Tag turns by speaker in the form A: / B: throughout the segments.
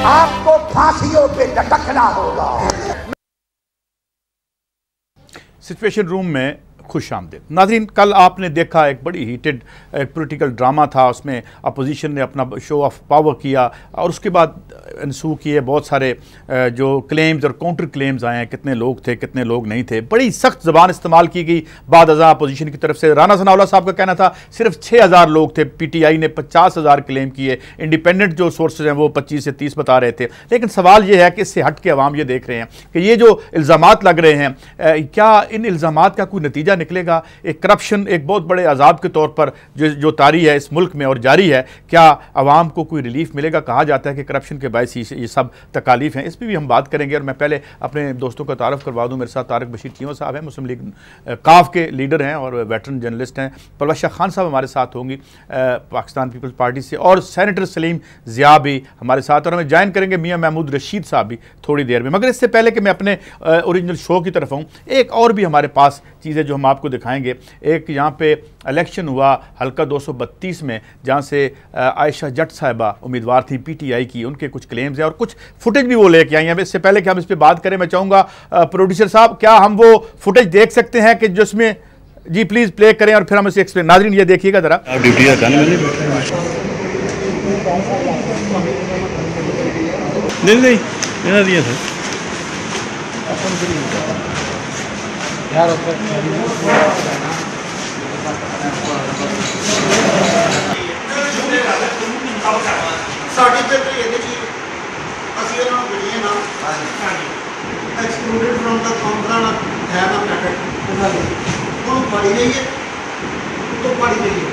A: आपको फांसियों पे लटकना होगा।
B: सिचुएशन रूम में खुश आमदीद नाज़रीन। कल आपने देखा एक बड़ी हीटेड पॉलिटिकल ड्रामा था, उसमें अपोजिशन ने अपना शो ऑफ पावर किया और उसके बाद इंसू किए बहुत सारे जो क्लेम्स और काउंटर क्लेम्स आए हैं, कितने लोग थे कितने लोग नहीं थे, बड़ी सख्त ज़बान इस्तेमाल की गई बाद अज़ा अपोजिशन की तरफ से। राना सनाउल्लाह साहब का कहना था सिर्फ 6000 लोग थे, PTI ने 50,000 क्लेम किए, इंडिपेंडेंट जो सोर्सेज हैं वो 25 से 30 बता रहे थे। लेकिन सवाल ये है कि इससे हट के अवाम ये देख रहे हैं कि ये जो इल्ज़ामात लग रहे हैं, क्या इन इल्ज़ामात का कोई नतीजा निकलेगा? एक करप्शन एक बहुत बड़े अजाब के तौर पर जो तारी है इस मुल्क में और जारी है, क्या अवाम को कोई रिलीफ मिलेगा? कहा जाता है कि करप्शन के बायस ये सब तकालीफ हैं, इस पर भी हम बात करेंगे। और मैं पहले अपने दोस्तों का तारफ़ करवा दूँ, मेरे साथ तारिक बशीर चीमा साहब हैं, मुस्लिम लीग काफ के लीडर हैं और वेटरन जर्नलिस्ट हैं। परवेज़ शाह खान साहब हमारे साथ होंगी पाकिस्तान पीपल्स पार्टी से, और सेनेटर सलीम ज़िया भी हमारे साथ, और हमें ज्वाइन करेंगे मियाँ महमूद रशीद साहब भी थोड़ी देर में। मगर इससे पहले कि मैं अपने ओरिजिनल शो की तरफ आऊँ, एक और भी हमारे पास चीज़ें जो हम आपको दिखाएंगे। एक यहाँ पे इलेक्शन हुआ हल्का 232 में, जहाँ से आयशा जट साहिबा उम्मीदवार थी PTI की, उनके कुछ क्लेम्स हैं और कुछ फुटेज भी वो लेके आई हैं। इससे पहले कि हम इस पर बात करें, मैं चाहूँगा प्रोड्यूसर साहब, क्या हम वो फुटेज देख सकते हैं कि जिसमें, जी प्लीज़ प्ले करें और फिर हम इसे एक्सप्लेन। नाज़रीन ये देखिएगा ज़रा।
C: नहीं दिया था यार
D: सर्टिफिकेट ये जी ਅਸੀਂ ਉਹਨਾਂ ਨੂੰ ਗੜੀਆਂ ਨਾਲ ਐਕਸਕਲੂਡਡ ਫਰਮ ਦਾ ਕੰਪਨੀ ਨਾਲ ਹੈ ਨਾ ਪੈਕੇਟ ਉਹਨੂੰ ਪੜੀ ਗਈ ਹੈ ਤੋਂ ਪੜੀ ਗਈ ਹੈ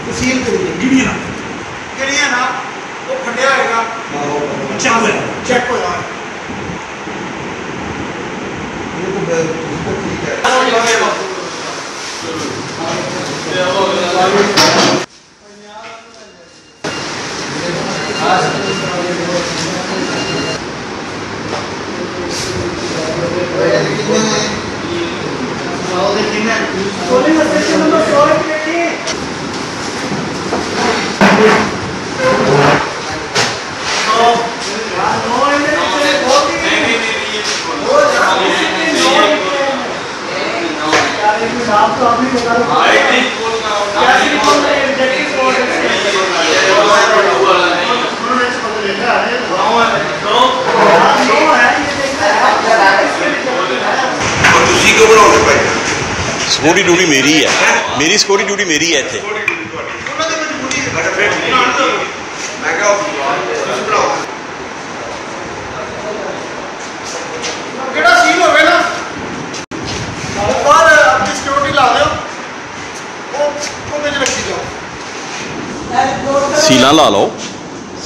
D: ਤਸੀਲ ਕਰੀ ਗੜੀਆਂ ਨਾਲ ਉਹ ਫਟਿਆ ਹੋਏਗਾ ਚੈੱਕ ਹੋਇਆ ਇਹ ਤਾਂ ਠੀਕ ਹੈ
C: सिक्योरिटी ड्यूटी मेरी है, मेरी सिक्योरिटी ड्यूटी मेरी है इत्थे। सीला ला लो,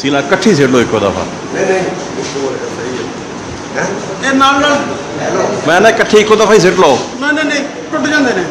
C: सीला कट्ठी सेट लो एक दफा। मैं कट्ठी एक दफा ही सेट लो।
D: नहीं टुट जाते हैं।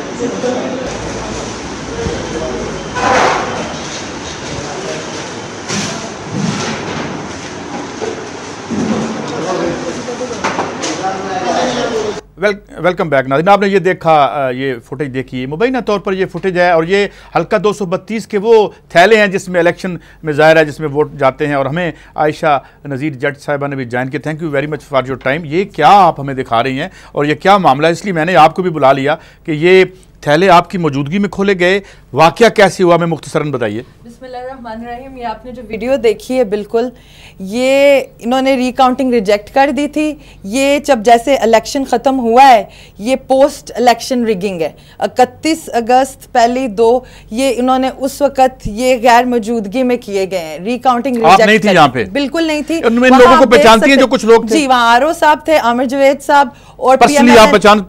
B: वेलकम बैक नाज़रीन। आपने ये देखा, ये फुटेज देखी, मुबैना तौर पर ये फुटेज है और ये हल्का 232 के वो थैले हैं जिसमें इलेक्शन में ज़ाहिर है जिसमें वोट जाते हैं। और हमें आयशा नज़ीर जट साहिबा ने भी ज्वाइन किया, thank you very much for your time. ये क्या आप हमें दिखा रही हैं और ये क्या मामला है? इसलिए मैंने आपको भी बुला लिया कि ये थैले आपकी मौजूदगी में खोले गए, वाक़या कैसे हुआ, हमें मुख्तसरन बताइए।
E: बिस्मिल्लाहिर्रहमानिर्रहीम। ये आपने जो वीडियो देखी है, बिल्कुल ये इन्होंने रिकाउंटिंग रिजेक्ट कर दी थी। ये जब जैसे इलेक्शन ख़त्म हुआ है, ये पोस्ट इलेक्शन रिगिंग है। 31 अगस्त पहली 2 ये इन्होंने उस वक्त ये गैर मौजूदगी में किए गए हैं। रिकाउंटिंग रिजेक्ट
B: नहीं थी यहाँ पे?
E: बिल्कुल नहीं थी।
B: लोगों को पहचानती हैं जो कुछ लोग थे? जी,
E: वहाँ आरओ साहब थे, आमिर जवेद साहब, और
B: आप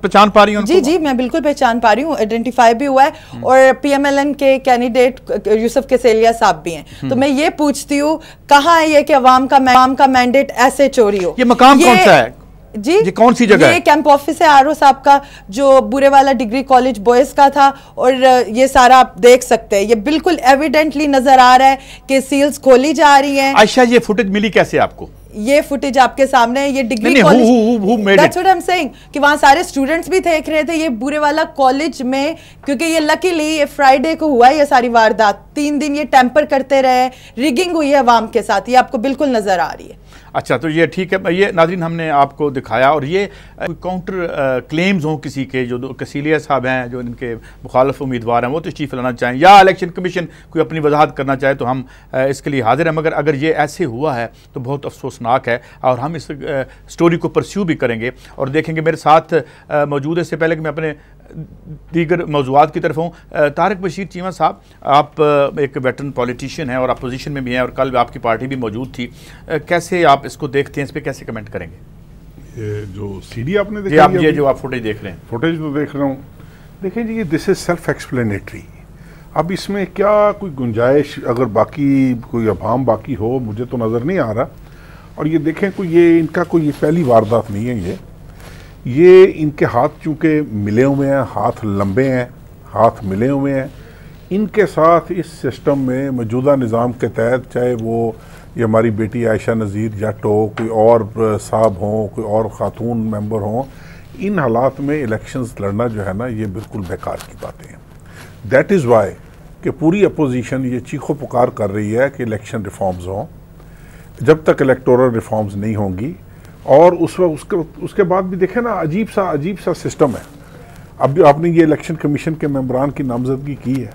B: पहचान पा रही हैं?
E: जी मैं बिल्कुल पहचान पा रही हूँ, आइडेंटिफाई भी हुआ है। और PMLN के कैंडिडेट यूसुफ केसेलिया साहब भी हैं। तो मैं ये पूछती हूँ, कहाँ है ये कि अवाम का मैंडेट ऐसे चोरी हो?
B: ये मकाम कौन सा है
E: जी?
B: ये कौन सी जगह?
E: ये कैंप ऑफिस है आरओ साहब का, जो बुरेवाला डिग्री कॉलेज बॉयज का था। और ये सारा आप देख सकते हैं, ये बिल्कुल एविडेंटली नजर आ रहा है कि सील्स खोली जा रही हैं।
B: आयशा, ये फुटेज मिली कैसे आपको?
E: ये फुटेज आपके सामने है, ये डिग्री
B: नहीं,
E: college, that's what I am saying कि वहां सारे स्टूडेंट्स भी देख रहे थे। ये बुरे वाला कॉलेज में, क्योंकि ये लकीली ये फ्राइडे को हुआ ये सारी वारदात, 3 दिन ये टेम्पर करते रहे, रिगिंग हुई है अवाम के साथ, ये आपको बिल्कुल नजर आ रही है।
B: अच्छा, तो ये ठीक है, ये नाज़रीन हमने आपको दिखाया। और ये काउंटर क्लेम्स हों किसी के, जो कसीलिया साहब हैं जो इनके मुखालफ उम्मीदवार हैं, वो तस्तीफ़ लाना चाहें या इलेक्शन कमीशन कोई अपनी वजाहत करना चाहे, तो हम इसके लिए हाजिर हैं। मगर अगर ये ऐसे हुआ है तो बहुत अफसोसनाक है और हम इस स्टोरी को परस्यू भी करेंगे और देखेंगे। मेरे साथ मौजूद है, इससे पहले कि मैं अपने दीगर मौज़ूआत की तरफ हूँ, तारिक बशीर चीमा साहब, आप एक वेटरन पॉलिटिशियन हैं और अपोजिशन में भी हैं और कल आपकी पार्टी भी मौजूद थी। कैसे आप इसको देखते हैं, इस पर कैसे कमेंट करेंगे?
F: ये जो सीडी आपने देखा,
B: ये जो आप फुटेज देख रहे हैं,
F: फुटेज तो देख रहा हूँ, देखें जी, ये दिस इज सेल्फ एक्सप्लेनेटरी। अब इसमें क्या कोई गुंजाइश अगर बाकी कोई अभाम बाकी हो, मुझे तो नज़र नहीं आ रहा। और ये देखें, कोई ये इनका कोई ये पहली वारदात नहीं है। ये इनके हाथ चूँकि मिले हुए हैं, हाथ लंबे हैं, हाथ मिले हुए हैं, इनके साथ इस सिस्टम में मौजूदा निज़ाम के तहत, चाहे वो ये हमारी बेटी आयशा नज़ीर जट हो, कोई और साहब हों, कोई और ख़ातून मेंबर हों, इन हालात में इलेक्शंस लड़ना जो है ना, ये बिल्कुल बेकार की बातें हैं। दैट इज़ वाई कि पूरी अपोजिशन ये चीखो पुकार कर रही है कि इलेक्शन रिफॉर्म्स हों। जब तक इलेक्टोरल रिफॉर्म्स नहीं होंगी, और उसके बाद भी देखें ना, अजीब सा सिस्टम है। अब आपने ये इलेक्शन कमीशन के मेंबरान की नामजदगी की है,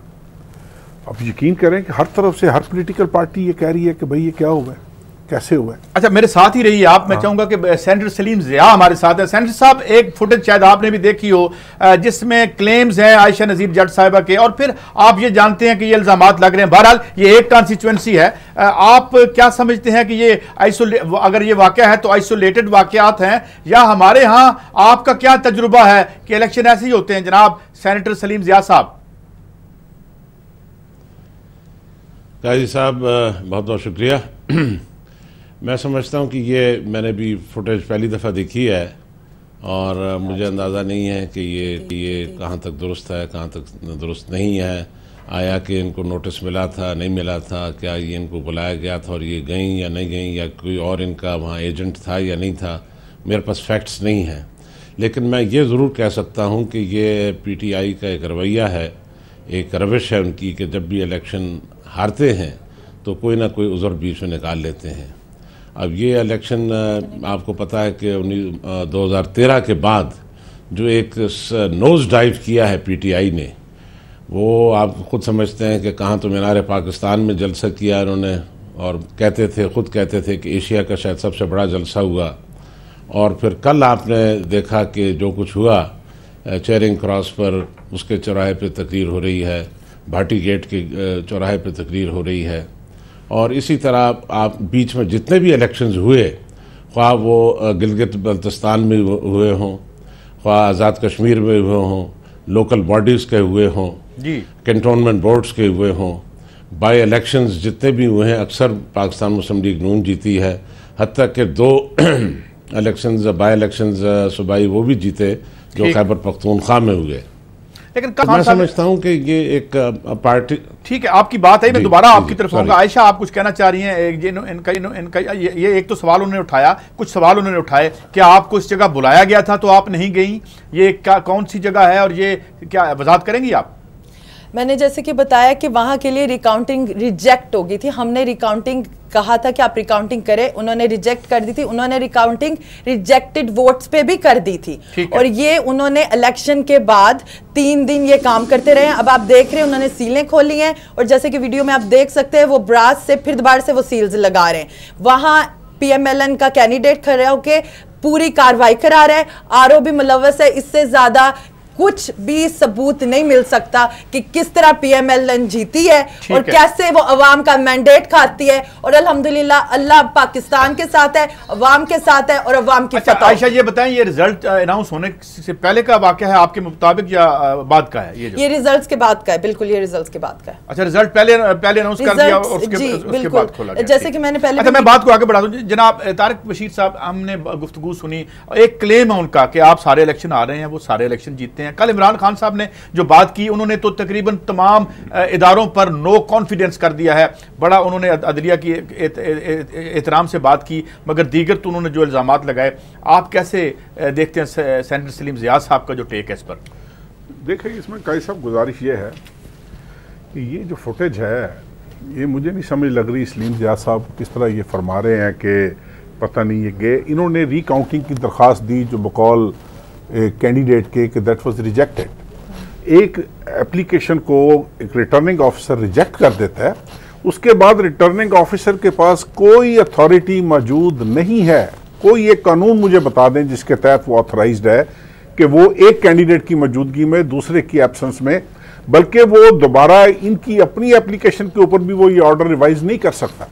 F: अब यकीन करें कि हर तरफ से हर पॉलिटिकल पार्टी ये कह रही है कि भाई ये क्या हुआ है, कैसे हुआ है।
B: अच्छा, मेरे साथ ही रहिए आप। मैं चाहूंगा कि सेनेटर सलीम ज़िया हमारे साथ है। सेनेटर साहब, एक फुटेज शायद आपने भी देखी हो जिसमें क्लेम्स हैं आयशा नज़ीर जट साहिबा के, और फिर आप ये जानते हैं कि ये इल्ज़ामात लग रहे हैं। बहरहाल ये एक कॉन्स्टिट्यूएंसी है, आप क्या समझते हैं कि ये अगर ये वाक़या है तो आइसोलेटेड वाक़यात हैं, या हमारे यहाँ आपका क्या तजुर्बा है कि इलेक्शन ऐसे ही होते हैं? जनाब सेनेटर सलीम ज़िया साहब।
G: काजी साहब, बहुत बहुत शुक्रिया। मैं समझता हूँ कि ये मैंने भी फुटेज पहली दफ़ा देखी है और मुझे अंदाज़ा नहीं है कि ये कहाँ तक दुरुस्त है, कहाँ तक दुरुस्त नहीं है। आया कि इनको नोटिस मिला था, नहीं मिला था, क्या ये इनको बुलाया गया था और ये गई या नहीं गई, या कोई और इनका वहाँ एजेंट था या नहीं था, मेरे पास फैक्ट्स नहीं हैं। लेकिन मैं ये ज़रूर कह सकता हूँ कि ये पीटीआई का एक रवैया है, एक रविश है उनकी कि जब भी इलेक्शन हारते हैं तो कोई ना कोई उज़र बीच में निकाल लेते हैं। अब ये इलेक्शन आपको पता है कि 2013 के बाद जो एक नोज़ डाइव किया है पीटीआई ने, वो आप ख़ुद समझते हैं कि कहाँ तो मीनार पाकिस्तान में जलसा किया उन्होंने, और खुद कहते थे कि एशिया का शायद सबसे बड़ा जलसा हुआ। और फिर कल आपने देखा कि जो कुछ हुआ चेयरिंग क्रॉस पर, उसके चौराहे पर तकरीर हो रही है, भाटी गेट के चौराहे पर तकरीर हो रही है। और इसी तरह आप बीच में जितने भी इलेक्शंस हुए, ख्वाह वो गिलगित बल्तिस्तान में हुए हों, ख्वाह आज़ाद कश्मीर में हुए हों, लोकल बॉडीज़ के हुए हों, कैंटोनमेंट बोर्ड्स के हुए हों, बाई इलेक्शंस जितने भी हुए हैं, अक्सर पाकिस्तान मुस्लिम लीग नून जीती है। हत्ता कि 2 इलेक्शंस बाई इलेक्शंस सूबाई वो भी जीते जो खैबर पख्तूनख्वा में हुए।
B: लेकिन
G: मैं समझता हूं कि ये एक पार्टी,
B: ठीक है, आपकी बात है, मैं दोबारा आपकी तरफ आऊंगा। आयशा, आप कुछ कहना चाह रही हैं? इनका ये एक तो सवाल उन्होंने उठाया, कुछ सवाल उन्होंने उठाए कि आपको इस जगह बुलाया गया था तो आप नहीं गई, ये कौन सी जगह है और ये क्या वजाहत करेंगी आप?
E: मैंने जैसे कि बताया कि वहाँ के लिए रिकाउंटिंग रिजेक्ट हो गई थी। हमने रिकाउंटिंग कहा था कि आप रिकाउंटिंग करें, उन्होंने रिजेक्ट कर दी थी। उन्होंने रिकाउंटिंग रिजेक्टेड वोट्स पे भी कर दी थी, और ये उन्होंने इलेक्शन के बाद 3 दिन ये काम करते रहे। अब आप देख रहे हैं उन्होंने सीलें खोली हैं, और जैसे कि वीडियो में आप देख सकते हैं वो ब्रास से फिर दोबारा से वो सील्स लगा रहे हैं। वहाँ PMLN का कैंडिडेट खड़े होकर पूरी कार्रवाई करा रहा है। RO भी मुलव्वस है। इससे ज्यादा कुछ भी सबूत नहीं मिल सकता कि किस तरह PMLN जीती है और कैसे वो अवाम का मैंडेट खाती है। और अल्हम्दुलिल्लाह अल्लाह पाकिस्तान के साथ है, अवाम के साथ है और अवाम की फतह।
B: आयशा, ये बताएं, ये रिजल्ट अनाउंस होने से पहले का वाकया है आपके मुताबिक या बाद का है? ये
E: रिजल्ट्स के बाद का है। बिल्कुल, ये रिजल्ट्स के बाद का है।
B: अच्छा, रिजल्ट पहले अनाउंस कर दिया और उसके बाद खोला गया।
E: जैसे कि मैंने पहले,
B: अच्छा, मैं बात को आगे बढ़ा दूं। जनाब तारिक बशीर साहब, हमने गुफ्तगू सुनी, एक क्लेम है उनका कि आप सारे इलेक्शन आ रहे हैं, वो सारे इलेक्शन जीतते हैं, हैं। कल इमरान खान साहब ने जो बात की, उन्होंने तो तकरीबन तमाम इदारों पर नो कॉन्फिडेंस कर दिया है। बड़ा उन्होंने अदलिया की एहतराम से बात की, मगर दीगर तो उन्होंने जो इल्ज़ामात लगाए, आप कैसे देखते हैं सेनेटर सलीम ज़िया साहब का जो टेक है इस पर?
F: देखिए, इसमें कई सब गुजारिश ये है कि ये जो फुटेज है, ये मुझे नहीं समझ लग रही सलीम ज़िया साहब किस तरह ये फरमा रहे हैं कि पता नहीं ये गए। इन्होंने रिकाउंटिंग की दरख्वास्त दी जो बकौल कैंडिडेट के कि दैट वाज रिजेक्टेड। एक एप्लीकेशन को एक रिटर्निंग ऑफिसर रिजेक्ट कर देता है, उसके बाद रिटर्निंग ऑफिसर के पास कोई अथॉरिटी मौजूद नहीं है। कोई एक कानून मुझे बता दें जिसके तहत वो ऑथराइज्ड है कि वो एक कैंडिडेट की मौजूदगी में, दूसरे की एब्सेंस में, बल्कि वो दोबारा इनकी अपनी एप्लीकेशन के ऊपर भी वो ये ऑर्डर रिवाइज नहीं कर सकता।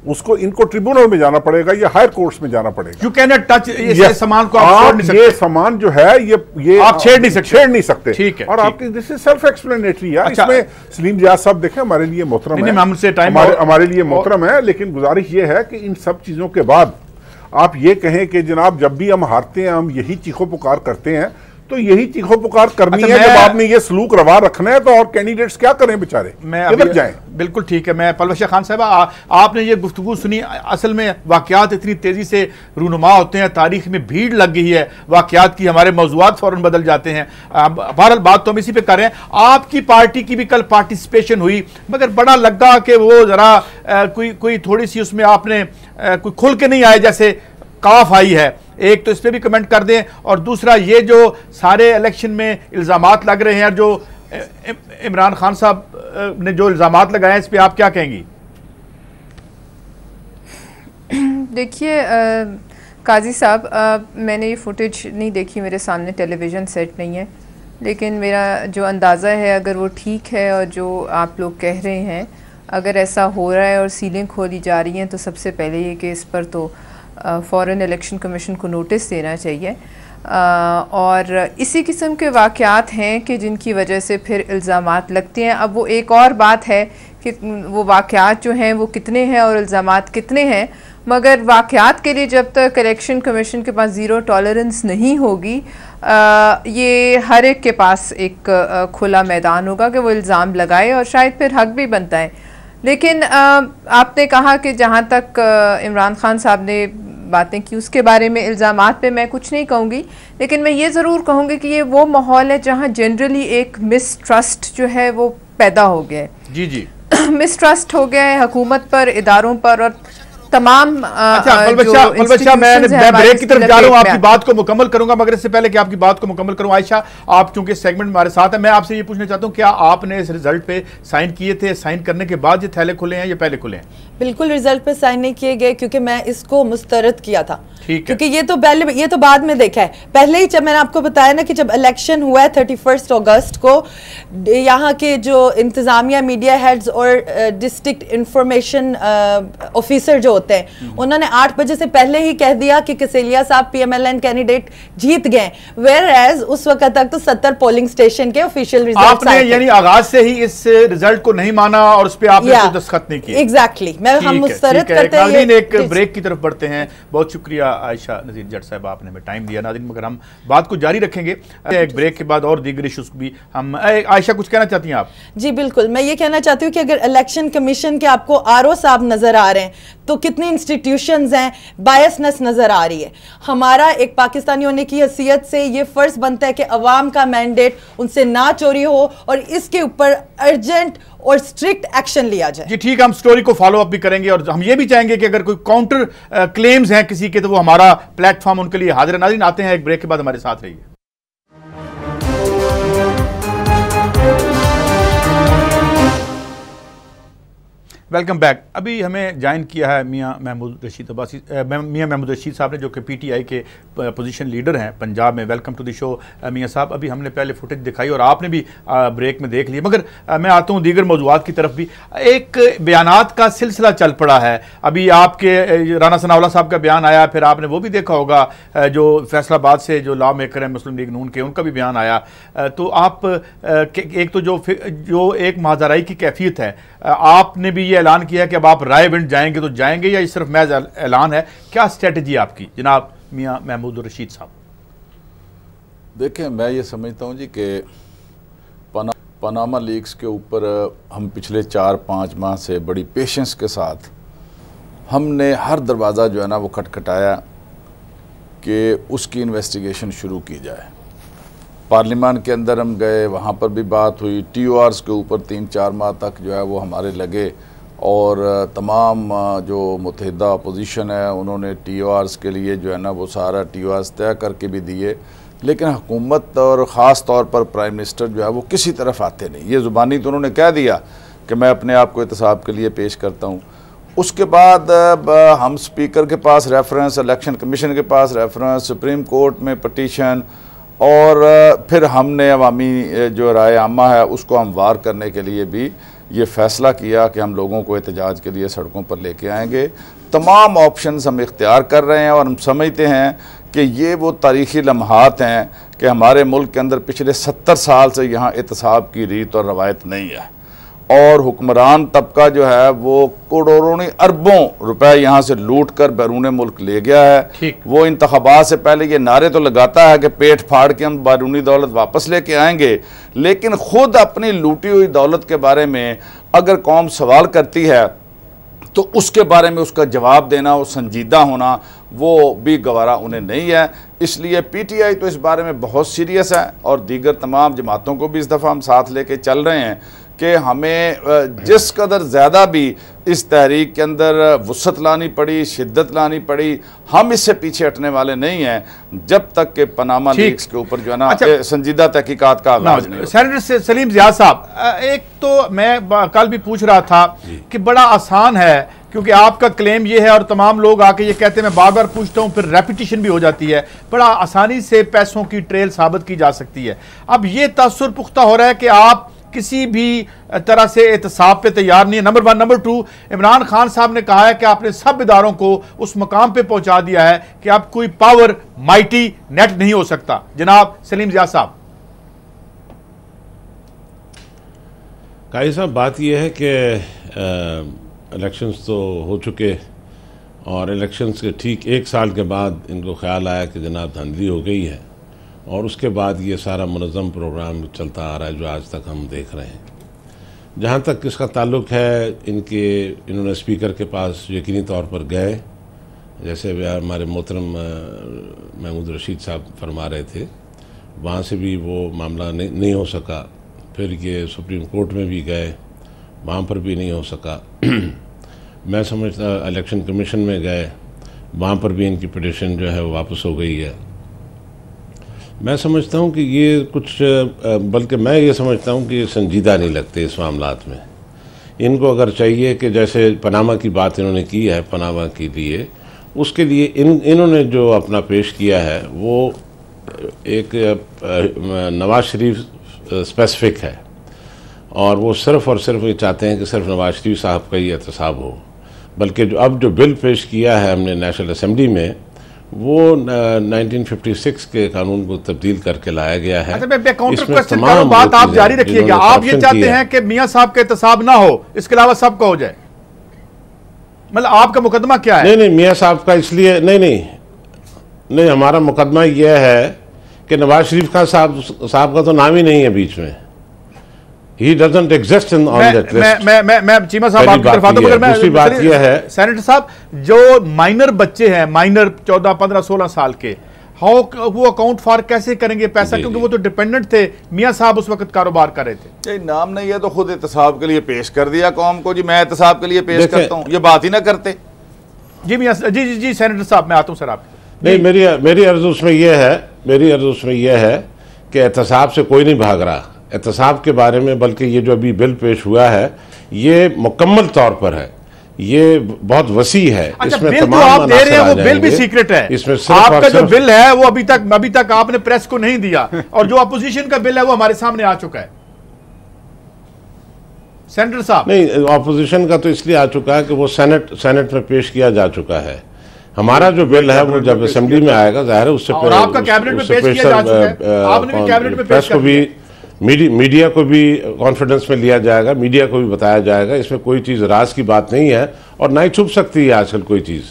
F: उसको इनको ट्रिब्यूनल में जाना पड़ेगा या हायर कोर्ट्स में जाना पड़ेगा।
B: यू कैन नॉट टच ये सामान को आप छोड़ नहीं सकते।
F: ये सामान जो है ये
B: आप छेड़ नहीं सकते।
F: ठीक है। और आपकी दिस इज सेल्फ एक्सप्लेनेटरी है।
B: अच्छा,
F: इसमें सलीम ज़िया साहब देखें, हमारे लिए मोहतरम है, हमारे लिए मोहतरम है, लेकिन गुजारिश ये है कि इन सब चीजों के बाद आप ये कहें कि जनाब जब भी हम हारते हैं हम यही चीखो पुकार करते हैं, तो यही चीखो पुकार करनी है। जब आपने ये सलूक रवा रखना है तो और कैंडिडेट्स क्या करें बेचारे, किधर जाएं?
B: बिल्कुल ठीक है। मैं पलवश खान साहब, आपने ये गुफ्तगू सुनी, असल में वाकयात इतनी तेजी से रूनुमा होते हैं, तारीख में भीड़ लग गई है वाकयात की, हमारे मौज़ूआत फौरन बदल जाते हैं। बहरहाल बात तो हम इसी पे कर रहे हैं। आपकी पार्टी की भी कल पार्टिसिपेशन हुई, मगर बड़ा लगा कि वो जरा कोई थोड़ी सी उसमें आपने कोई खुल के नहीं आए जैसे काफ आई है। एक तो इस पर भी कमेंट कर दें, और दूसरा ये जो सारे इलेक्शन में इल्ज़ामात लग रहे हैं, जो इमरान खान साहब ने जो इल्ज़ामात लगाए, इस पर आप क्या कहेंगी?
H: देखिए काजी साहब, मैंने ये फुटेज नहीं देखी, मेरे सामने टेलीविज़न सेट नहीं है, लेकिन मेरा जो अंदाज़ा है, अगर वो ठीक है और जो आप लोग कह रहे हैं अगर ऐसा हो रहा है और सीलें खोली जा रही हैं, तो सबसे पहले ये कि इस पर तो फ़ौरन इलेक्शन कमीशन को नोटिस देना चाहिए। और इसी किस्म के वाक़यात हैं कि जिनकी वजह से फिर इल्ज़ामात लगते हैं। अब वो एक और बात है कि वो वाक़यात जो हैं वो कितने हैं और इल्ज़ामात कितने हैं, मगर वाक़यात के लिए जब तक इलेक्शन कमीशन के पास ज़ीरो टॉलरेंस नहीं होगी, ये हर एक के पास एक खुला मैदान होगा कि वो इल्ज़ाम लगाए, और शायद फिर हक भी बनता है। लेकिन आपने कहा कि जहाँ तक इमरान खान साहब ने बातें की उसके बारे में, इल्ज़ामात पे मैं कुछ नहीं कहूँगी, लेकिन मैं ये ज़रूर कहूँगी कि ये वो माहौल है जहाँ जनरली एक मिसट्रस्ट जो है वो पैदा हो गया है।
B: जी जी
H: मिसट्रस्ट हो गया है हुकूमत पर, इदारों पर, और तमाम
B: पलवश, मैं ब्रेक की तरफ जा रहा हूँ, आपकी बात को मुकम्मल करूंगा, मगर इससे पहले कि आपकी बात को मुकम्मल करूं, आयशा, आप चूंकि सेगमेंट में हमारे साथ है, मैं आपसे ये पूछना चाहता हूँ, क्या आपने इस रिजल्ट पे साइन किए थे? साइन करने के बाद ये थैले खुले हैं या पहले खुले हैं?
E: बिल्कुल रिजल्ट पे साइन नहीं किए गए, क्योंकि मैं इसको मुस्तरद किया था,
B: क्योंकि
E: ये तो बाद में देखा है। पहले ही जब मैंने आपको बताया ना कि जब इलेक्शन हुआ है 31 अगस्त को, यहाँ के जो इंतजामिया, मीडिया हेड्स और डिस्ट्रिक्ट इंफॉर्मेशन ऑफिसर जो होते हैं, उन्होंने 8 बजे से पहले ही कह दिया कि कसेलिया साहब PMLN कैंडिडेट जीत गए, वेयर एज उस वक्त तक तो 70 पोलिंग स्टेशन के ऑफिशियल रिजल्ट
B: आपने यानी आगाज से ही इस रिजल्ट को नहीं माना और उस पर आपने दस्तखत नहीं किए?
E: एग्जैक्टली, हम मुस्तरद करते हैं।
B: नाज़रीन, एक ब्रेक की तरफ बढ़ते हैं। बहुत शुक्रिया आयशा नज़ीर जट साहब, आपने हमें टाइम दिया। नाज़रीन, मगर हम बात को जारी रखेंगे एक ब्रेक के बाद, और दीगर इशूज़ भी हम। आयशा, कुछ कहना चाहती हैं आप?
E: जी बिल्कुल, मैं ये कहना चाहती हूँ कि अगर इलेक्शन कमीशन के आपको RO साहब नजर आ रहे हैं, तो कितनी इंस्टीट्यूशंस हैं, बायसनेस नजर आ रही है। हमारा एक पाकिस्तानी होने की हैसियत से ये फर्ज बनता है कि अवाम का मैंडेट उनसे ना चोरी हो और इसके ऊपर अर्जेंट और स्ट्रिक्ट एक्शन लिया जाए।
B: जी ठीक है, हम स्टोरी को फॉलो अप भी करेंगे, और हम ये भी चाहेंगे कि अगर कोई काउंटर क्लेम्स हैं किसी के, तो वो हमारा प्लेटफॉर्म उनके लिए हाजिर है। नाज़रीन, आते हैं एक ब्रेक के बाद, हमारे साथ रहिए। Welcome back. अभी हमें ज्वाइन किया है मियां महमूद रशीद अब्बासी, मियां महमूद रशीद साहब ने, जो कि PTI के पोजीशन लीडर हैं पंजाब में। वेलकम टू द शो मियां साहब। अभी हमने पहले फुटेज दिखाई और आपने भी ब्रेक में देख लिया, मगर मैं आता हूँ दीगर मौजूआत की तरफ भी। एक बयानात का सिलसिला चल पड़ा है। अभी आपके राना सनाउल्लाह साहब का बयान आया, फिर आपने वो भी देखा होगा जो फैसलाबाद से जो लॉ मेकर हैं मुस्लिम लीग नून के, उनका भी बयान आया। तो आप एक तो जो एक महाजराई की कैफियत है, आपने भी ये ऐलान किया कि अब आप राय विंड जाएंगे तो जाएंगे, या ये सिर्फ महज ऐलान है? क्या स्ट्रेटजी आपकी जनाब मियां महमूद रशीद साहब?
I: देखें, मैं ये समझता हूँ जी कि पनामा लीक्स के ऊपर हम पिछले 4-5 माह से बड़ी पेशेंस के साथ हमने हर दरवाज़ा जो है ना वो खटखटाया कि उसकी इन्वेस्टिगेशन शुरू की जाए। पार्लियामान के अंदर हम गए, वहाँ पर भी बात हुई। TORs के ऊपर 3-4 माह तक जो है वो हमारे लगे और तमाम जो मुत्तहिदा अपोजिशन है उन्होंने TORs के लिए जो है ना वो सारा TORs तय करके भी दिए, लेकिन हुकूमत और ख़ास तौर पर प्राइम मिनिस्टर जो है वो किसी तरफ आते नहीं। ये ज़ुबानी तो उन्होंने कह दिया कि मैं अपने आप को एहतसाब के लिए पेश करता हूँ। उसके बाद हम स्पीकर के पास रेफरेंस, इलेक्शन कमीशन के पास रेफरेंस, सुप्रीम कोर्ट में पटिशन, और फिर हमने अवामी जो राय आमा है उसको हमवार करने के लिए भी ये फ़ैसला किया कि हम लोगों को एहतजाज के लिए सड़कों पर लेके आएंगे। तमाम ऑप्शंस हम इख्तियार कर रहे हैं और हम समझते हैं कि ये वो तारीख़ी लम्हात हैं कि हमारे मुल्क के अंदर पिछले 70 साल से यहाँ एहतसाब की रीत और रवायत नहीं है, और हुक्मरान तबका जो है वो करोड़ों नहीं अरबों रुपए यहाँ से लूट कर बैरून मुल्क ले गया है। वो इंतखाबात से पहले ये नारे तो लगाता है कि पेट फाड़ के हम बैरूनी दौलत वापस लेके आएंगे, लेकिन खुद अपनी लूटी हुई दौलत के बारे में अगर कौम सवाल करती है तो उसके बारे में उसका जवाब देना, वो संजीदा होना, वो भी गवारा उन्हें नहीं है। इसलिए PTI तो इस बारे में बहुत सीरियस है और दीगर तमाम जमातों को भी इस दफ़ा हम साथ लेके चल रहे हैं कि हमें जिस कदर ज़्यादा भी इस तहरीक के अंदर वुसअत लानी पड़ी, शिद्दत लानी पड़ी, हम इससे पीछे हटने वाले नहीं हैं जब तक कि पनामा लीक्स के ऊपर जो है ना संजीदा तहकीकात का आगाज नहीं।
B: सेनेटर सलीम ज़ियाद साहब, एक तो मैं कल भी पूछ रहा था कि बड़ा आसान है क्योंकि आपका क्लेम ये है और तमाम लोग आके ये कहते हैं, मैं बार बार पूछता हूँ, फिर रेपिटेशन भी हो जाती है, बड़ा आसानी से पैसों की ट्रेल साबित की जा सकती है। अब ये तासुर पुख्ता हो रहा है कि आप किसी भी तरह से एहतसाब पे तैयार नहीं है, नंबर 1। नंबर 2, इमरान खान साहब ने कहा है कि आपने सब इदारों को उस मकाम पे पहुंचा दिया है कि अब कोई पावर माइटी नेट नहीं हो सकता। जनाब सलीम ज़िया साहब।
G: काजी साहब, बात यह है कि इलेक्शंस तो हो चुके और इलेक्शंस के ठीक 1 साल के बाद इनको ख्याल आया कि जनाब धांधली हो गई है, और उसके बाद ये सारा मुनज़्ज़म प्रोग्राम चलता आ रहा है जो आज तक हम देख रहे हैं। जहाँ तक इसका ताल्लुक है, इन्होंने स्पीकर के पास यकीनी तौर पर गए, जैसे हमारे मोहतरम महमूद रशीद साहब फरमा रहे थे, वहाँ से भी वो मामला नहीं हो सका। फिर ये सुप्रीम कोर्ट में भी गए, वहाँ पर भी नहीं हो सका। मैं समझता इलेक्शन कमीशन में गए, वहाँ पर भी इनकी पिटीशन जो है वो वापस हो गई है। मैं समझता हूँ कि ये कुछ, बल्कि मैं ये समझता हूँ कि ये संजीदा नहीं लगते इस मामलात में। इनको अगर चाहिए कि जैसे पनामा की बात इन्होंने की है, पनामा के लिए, उसके लिए इन्होंने जो अपना पेश किया है वो एक नवाज शरीफ स्पेसिफिक है, और वो सिर्फ़ और सिर्फ ये चाहते हैं कि सिर्फ नवाज शरीफ साहब का ही एहतसाब हो। बल्कि अब जो बिल पेश किया है हमने नेशनल असम्बली में, वो 1956 के कानून को तब्दील करके लाया गया है।
B: अच्छा, बात आप जारी रखिएगा। आप ये चाहते हैं कि मियां साहब का एहतसाब ना हो, इसके अलावा सबका हो जाए, मतलब आपका मुकदमा क्या है?
G: नहीं, मियां साहब का इसलिए नहीं, हमारा मुकदमा यह है कि नवाज शरीफ खान साहब का तो नाम ही नहीं है बीच में। He doesn't exist on that list।
B: मैं चीमा साहब आपकी तरफ आता हूं, मगर
G: दूसरी बात यह है,
B: सेनेटर साहब, जो माइनर बच्चे हैं, माइनर 14, 15, 16 साल के, वो अकाउंट फॉर कैसे करेंगे पैसा? क्योंकि वो तो डिपेंडेंट थे, मियां साहब उस वक्त कारोबार कर रहे थे।
I: नाम नहीं है तो खुद एहतसाब के लिए पेश कर दिया कौम को, जी मैं एहतसाब के लिए पेश करता हूँ, ये बात ही ना करते।
B: जी मियां जी सेनेटर साहब, मैं आता हूँ सर आप।
G: नहीं, मेरी अर्ज उसमें यह है कि एहतसाब से कोई नहीं भाग रहा एहतसाब के बारे में, बल्कि ये जो अभी बिल पेश हुआ है ये मुकम्मल तौर पर है, ये बहुत वसी है।
B: अच्छा,
G: इसमें
B: बिल तो आप दे रहे हैं वो बिल भी सीक्रेट है।
G: इसमें
B: आपका जो बिल है वो अभी तक आपने प्रेस को नहीं दिया, और जो अपोजिशन का बिल है वो हमारे सामने आ चुका है। सेनेटर साहब,
G: नहीं, अपोजिशन का तो इसलिए आ चुका है कि वो सेनेट में पेश किया जा चुका है। हमारा जो बिल है वो जब असेंबली में आएगा, जाहिर है उससे
B: आपका कैबिनेट में पेश किया जा चुका है, आपने भी कैबिनेट में पेश कर दिया।
G: मीडिया को भी कॉन्फिडेंस में लिया जाएगा, मीडिया को भी बताया जाएगा। इसमें कोई चीज़ राज की बात नहीं है और ना ही छुप सकती है आजकल कोई चीज़।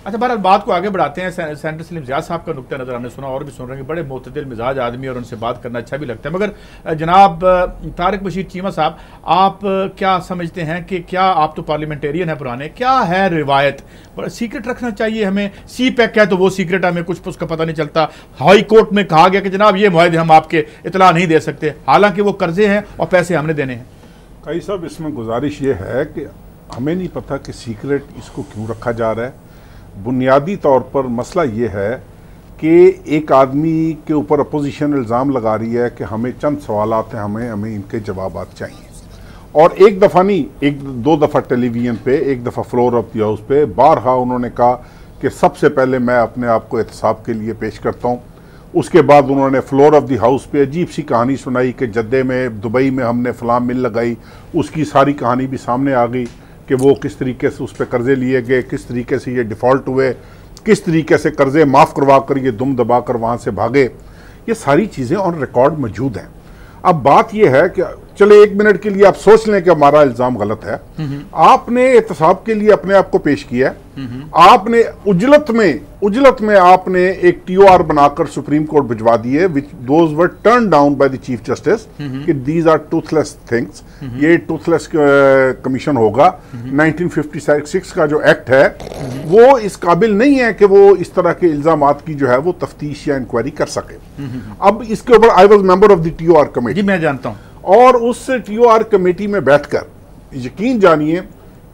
B: अच्छा, बहरहाल बात को आगे बढ़ाते हैं। सेनेटर सलीम ज़िया साहब का नुक्ता नज़र हमने सुना और भी सुन रहे हैं, बड़े मोतदिल मिजाज आदमी और उनसे बात करना अच्छा भी लगता है। मगर जनाब तारिक बशीर चीमा साहब, आप क्या समझते हैं कि क्या आप तो पार्लियामेंटेरियन हैं पुराने, क्या है रिवायत, सीक्रेट रखना चाहिए हमें? सी पैक है तो वो सीक्रेट, हमें कुछ उसका पता नहीं चलता। हाई कोर्ट में कहा गया कि जनाब ये मुआहदे हम आपके इतला नहीं दे सकते, हालांकि वो कर्जे हैं और पैसे हमने देने हैं।
F: कई साहब, इसमें गुजारिश ये है कि हमें नहीं पता कि सीक्रेट इसको क्यों रखा जा रहा है। बुनियादी तौर पर मसला ये है कि एक आदमी के ऊपर अपोजिशन इल्ज़ाम लगा रही है कि हमें चंद सवालात हैं, हमें इनके जवाबात चाहिए, और एक दफ़ा नहीं, एक दो दफ़ा टेलीविज़न पे, एक दफ़ा फ्लोर ऑफ द हाउस पे बारहा उन्होंने कहा कि सबसे पहले मैं अपने आप को एहतसाब के लिए पेश करता हूँ। उसके बाद उन्होंने फ्लोर ऑफ द हाउस पे अजीब सी कहानी सुनाई कि जद्दे में, दुबई में हमने फलां मिल लगाई, उसकी सारी कहानी भी सामने आ गई कि वो किस तरीके से उस पर कर्जे लिए गए, किस तरीके से ये डिफ़ॉल्ट हुए, किस तरीके से कर्जे माफ़ करवा कर ये दुम दबा कर वहाँ से भागे। ये सारी चीज़ें ऑन रिकॉर्ड मौजूद हैं। अब बात यह है कि चले एक मिनट के लिए आप सोच लें कि हमारा इल्ज़ाम गलत है, आपने एहतसाब के लिए अपने आप को पेश किया है, आपने उजलत में आपने एक TOR बनाकर सुप्रीम कोर्ट भिजवा दिए, which those were turn down by the chief justice कि दीज आर टूथलेस थिंग्स। ये टूथलेस कमीशन होगा। 1956 का जो एक्ट है वो इस काबिल नहीं है कि वो इस तरह के इल्जामात की जो है वो तफ्तीश या इंक्वायरी कर सके। अब इसके ऊपर I was member of the TOR committee,
B: मैं जानता हूँ,
F: और उस TOR कमेटी में बैठकर यकीन जानिए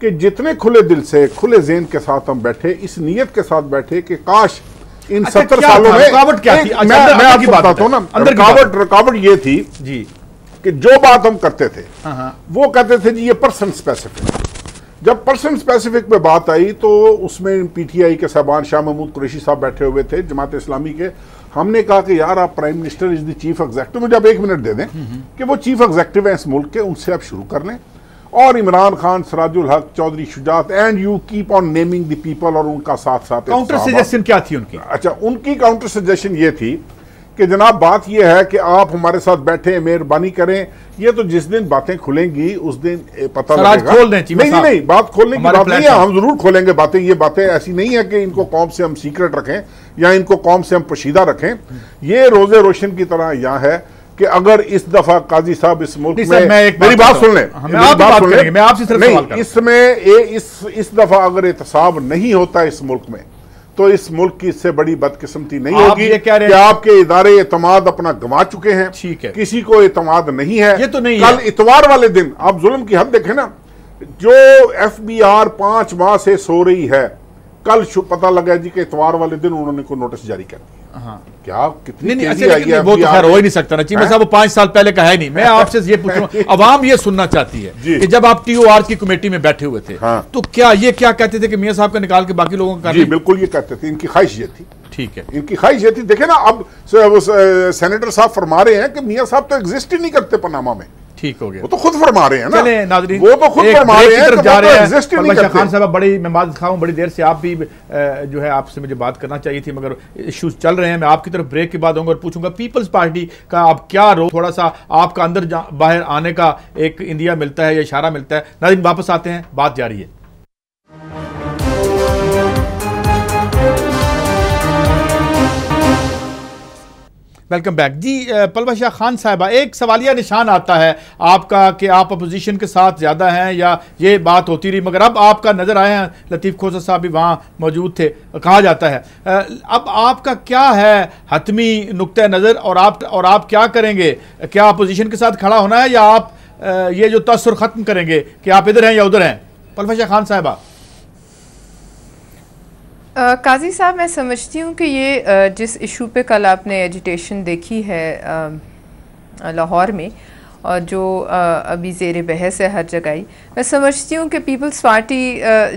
F: कि जितने खुले दिल से, खुले ज़हन के साथ हम बैठे, इस नीयत के साथ बैठे कि काश इन 70 सालों में,
B: रुकावट क्या थी?
F: मैं आपको बताता हूं ना, रुकावट ये थी जी कि जो बात हम करते थे वो कहते थे जी ये पर्सन स्पेसिफिक। जब पर्सन स्पेसिफिक पे बात आई तो उसमें PTI के साहबान शाह महमूद कुरैशी साहब बैठे हुए थे, जमात इस्लामी के। हमने कहा कि यार आप prime minister is the chief executive, मुझे आप एक मिनट दे दें कि वो चीफ एग्जेक्टिव है इस मुल्क के, उनसे आप शुरू कर लें, और Imran Khan, Sirajul Haq, Chaudhry Shujaat, and you keep on naming the people, और उनका साथ साथ
B: काउंटर सजेशन क्या थी उनकी?
F: अच्छा, उनकी काउंटर सजेशन ये थी कि जनाब बात यह है कि आप हमारे साथ बैठे, मेहरबानी करें, ये तो जिस दिन बातें खुलेंगी उस दिन पता लगेगा।
B: खोल दें
F: नहीं, बात खोलने की बात नहीं है, हम जरूर खोलेंगे बातें। ये बातें ऐसी नहीं है कि इनको कौम से हम सीक्रेट रखें या इनको कौम से हम पोशीदा रखें। ये रोजे रोशन की तरह यहाँ है कि अगर इस दफा काजी साहब इस मुल्क में, मेरी बात सुन लें, इसमें इस दफा अगर एहतसाब नहीं होता इस मुल्क में तो इस मुल्क की इससे बड़ी बदकिस्मती नहीं होगी कि आपके इदारे एतमाद अपना गंवा चुके हैं।
B: ठीक है,
F: किसी को एतमाद नहीं है।
B: ये तो नहीं
F: कल इतवार वाले दिन आप जुल्म की हद देखें ना, जो FBR 5 माह से सो रही है, कल पता लगा जी कि इतवार वाले दिन उन्होंने को नोटिस जारी कर दिया। क्या कितनी तेजी आई है?
B: वो तो खैर हो ही नहीं सकता ना चीमा साहब, वो 5 साल पहले का है नहीं। मैं आपसे ये पूछूं, अवाम ये सुनना चाहती है कि जब आप TOR की कमेटी में बैठे हुए थे तो क्या ये क्या कहते थे कि मियां साहब का निकाल के बाकी लोगों का?
F: जी बिल्कुल ये कहते थे, इनकी ख्वाहिश ये थी।
B: ठीक है,
F: इनकी ख्वाहिश ये थी। देखे ना, अब सेनेटर साहब फरमा रहे हैं कि मियां साहब तो एग्जिस्ट ही नहीं करते पनामा में।
B: ठीक हो गया,
F: वो तो खुद फरमा रहे हैं ना।
B: चले नाज़रीन,
F: वो तो खुद फरमा रहे हैं कि
B: जा रहे हैं।
F: एग्जिस्ट ही नहीं करते।
B: खान साहब बड़ी मैं बात खाऊं, बड़ी देर से आप भी जो है आपसे मुझे बात करना चाहिए थी मगर इश्यूज चल रहे हैं। मैं आपकी तरफ ब्रेक के बाद आऊंगा और पूछूंगा पीपल्स पार्टी का अब क्या रोल, थोड़ा सा आपका अंदर बाहर आने का एक इंदिया मिलता है या इशारा मिलता है। नाज़रीन वापस आते हैं, बात जारी है। वेलकम बैक जी। पलवा शाह खान साहिबा, एक सवालिया निशान आता है आपका कि आप अपोजिशन के साथ ज़्यादा हैं या ये बात होती रही, मगर अब आपका नज़र आए हैं, लतीफ़ खोसा साहब भी वहाँ मौजूद थे, कहा जाता है। अब आपका क्या है हतमी नुक्ता नज़र और आप क्या करेंगे? क्या अपोजिशन के साथ खड़ा होना है या आप ये जो तसर ख़त्म करेंगे कि आप इधर हैं या उधर हैं? पलवा शाह खान साहिबा।
H: काजी साहब, मैं समझती हूँ कि ये जिस इशू पे कल आपने एजिटेशन देखी है लाहौर में और जो अभी ज़ेर बहस है हर जगह ही, मैं समझती हूँ कि पीपल्स पार्टी